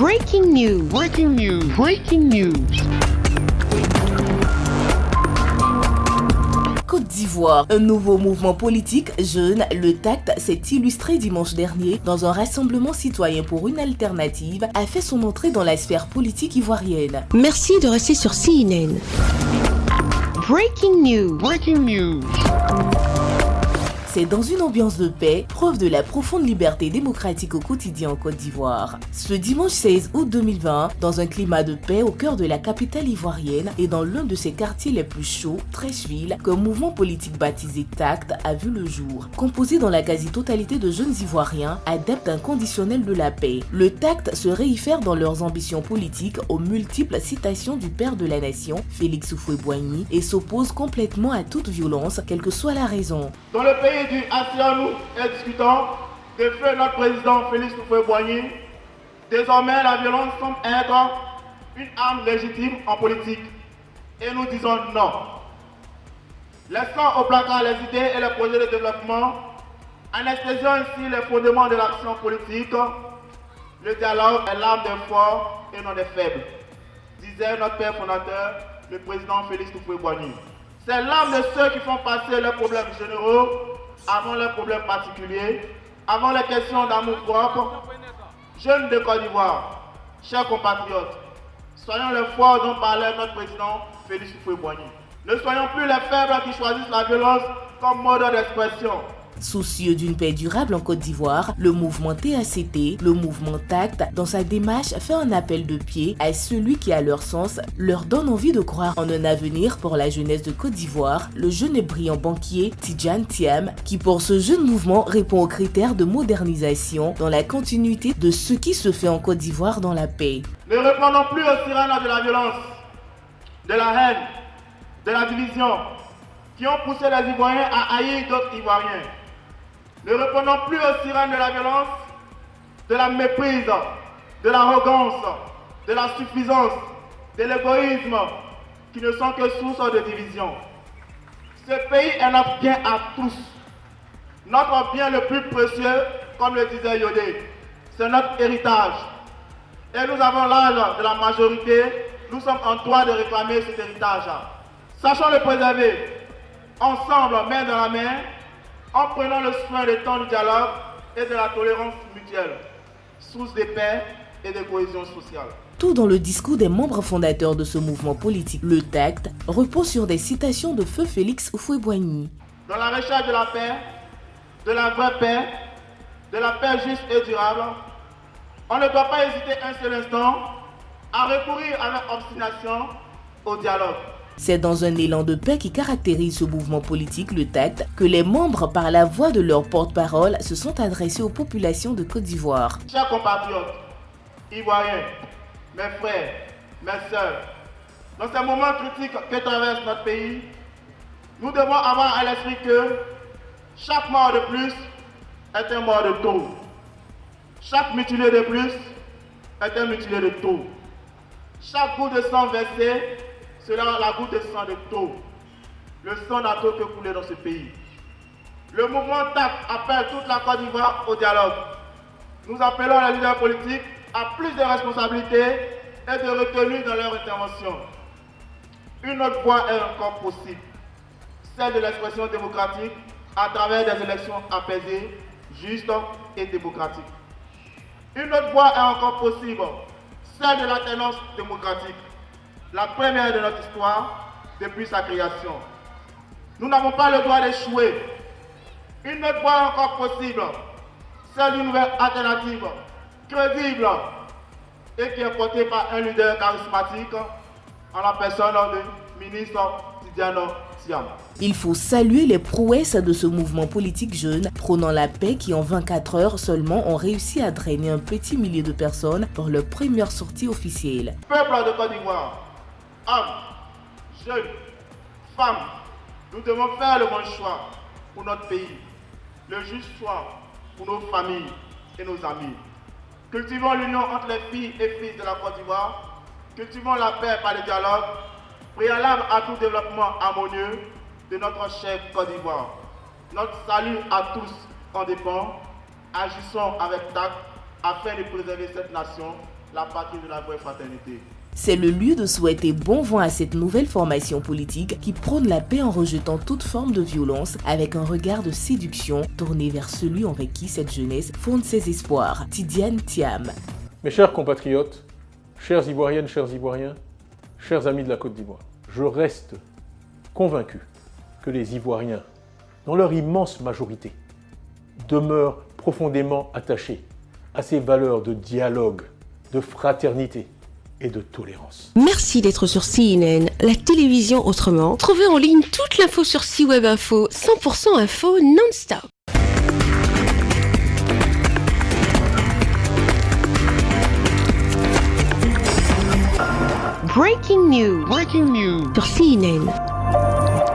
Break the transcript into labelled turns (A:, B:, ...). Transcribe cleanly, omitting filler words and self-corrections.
A: Breaking news. Breaking news. Breaking news.
B: Côte d'Ivoire, un nouveau mouvement politique jeune, le TACT, s'est illustré dimanche dernier dans un rassemblement citoyen pour une alternative, a fait son entrée dans la sphère politique ivoirienne.
A: Merci de rester sur CNN. Breaking news. Breaking news.
B: C'est dans une ambiance de paix, preuve de la profonde liberté démocratique au quotidien en Côte d'Ivoire. Ce dimanche 16 août 2020, dans un climat de paix au cœur de la capitale ivoirienne et dans l'un de ses quartiers les plus chauds, Treichville, qu'un mouvement politique baptisé TACT a vu le jour. Composé dans la quasi-totalité de jeunes Ivoiriens, adeptes inconditionnels de la paix. Le TACT se réifère dans leurs ambitions politiques aux multiples citations du père de la nation, Félix Houphouët-Boigny, et s'oppose complètement à toute violence, quelle que soit la raison.
C: Dans le pays du asseyons-nous et discutons de feu notre président Félix Houphouët-Boigny, désormais la violence semble être une arme légitime en politique et nous disons non. Laissons au placard les idées et les projets de développement, anesthésiant ainsi les fondements de l'action politique. Le dialogue est l'arme des forts et non des faibles, disait notre père fondateur, le président Félix Houphouët-Boigny. C'est l'arme de ceux qui font passer leurs problèmes généraux avant leurs problèmes particuliers, avant les questions d'amour propre. Jeunes de Côte d'Ivoire, chers compatriotes, soyons les forts dont parlait notre président Félix Houphouët-Boigny. Ne soyons plus les faibles qui choisissent la violence comme mode d'expression.
B: Soucieux d'une paix durable en Côte d'Ivoire, le mouvement TACT, le mouvement TACT, dans sa démarche, fait un appel de pied à celui qui, à leur sens, leur donne envie de croire en un avenir pour la jeunesse de Côte d'Ivoire, le jeune et brillant banquier Tidjane Thiam, qui pour ce jeune mouvement répond aux critères de modernisation dans la continuité de ce qui se fait en Côte d'Ivoire dans la paix.
C: Ne répondons plus aux sirènes de la violence, de la haine, de la division, qui ont poussé les Ivoiriens à haïr d'autres Ivoiriens. Ne répondons plus aux sirènes de la violence, de la méprise, de l'arrogance, de la suffisance, de l'égoïsme, qui ne sont que source de division. Ce pays est notre bien à tous. Notre bien le plus précieux, comme le disait Yodé, c'est notre héritage. Et nous avons l'âge de la majorité, nous sommes en droit de réclamer cet héritage. Sachons le préserver, ensemble, main dans la main, en prenant le soin du temps du dialogue et de la tolérance mutuelle, source de paix et de cohésion sociale.
B: Tout dans le discours des membres fondateurs de ce mouvement politique, le TACT, repose sur des citations de feu Félix Houphouët-Boigny.
C: Dans la recherche de la paix, de la vraie paix, de la paix juste et durable, on ne doit pas hésiter un seul instant à recourir avec obstination au dialogue.
B: C'est dans un élan de paix qui caractérise ce mouvement politique, le TACT, que les membres, par la voix de leur porte-parole, se sont adressés aux populations de Côte d'Ivoire.
C: Chers compatriotes, Ivoiriens, mes frères, mes sœurs, dans ces moments critiques que traverse notre pays, nous devons avoir à l'esprit que chaque mort de plus est un mort de trop. Chaque mutilé de plus est un mutilé de trop. Chaque goutte de sang versé sera la goutte de sang de trop. Le sang n'a trop que couler dans ce pays. Le mouvement TACT appelle toute la Côte d'Ivoire au dialogue. Nous appelons les leaders politiques à plus de responsabilités et de retenue dans leur intervention. Une autre voie est encore possible, celle de l'expression démocratique à travers des élections apaisées, justes et démocratiques. Une autre voie est encore possible, celle de l'alternance démocratique, la première de notre histoire depuis sa création. Nous n'avons pas le droit d'échouer. Une autre voie est encore possible, celle d'une nouvelle alternative, crédible et qui est portée par un leader charismatique en la personne du ministre Tidjane Thiam.
B: Il faut saluer les prouesses de ce mouvement politique jeune, prônant la paix qui en 24 heures seulement ont réussi à drainer un petit millier de personnes pour leur première sortie officielle.
C: Peuple de Côte d'Ivoire, hommes, jeunes, femmes, nous devons faire le bon choix pour notre pays, le juste choix pour nos familles et nos amis. Cultivons l'union entre les filles et fils de la Côte d'Ivoire, cultivons la paix par le dialogue, préalable à tout développement harmonieux de notre chère Côte d'Ivoire. Notre salut à tous en dépend. Agissons avec tact afin de préserver cette nation la patrie de la vraie fraternité.
B: C'est le lieu de souhaiter bon vent à cette nouvelle formation politique qui prône la paix en rejetant toute forme de violence avec un regard de séduction tourné vers celui envers qui cette jeunesse fonde ses espoirs. Tidiane Thiam.
D: Mes chers compatriotes, chères Ivoiriennes, chers Ivoiriens, chers amis de la Côte d'Ivoire, je reste convaincu que les Ivoiriens, dans leur immense majorité, demeurent profondément attachés à ces valeurs de dialogue, de fraternité et de tolérance.
A: Merci d'être sur CNN, la télévision autrement. Trouvez en ligne toute l'info sur C-Web Info, 100% info non-stop. Breaking news. Breaking news. Sur CNN.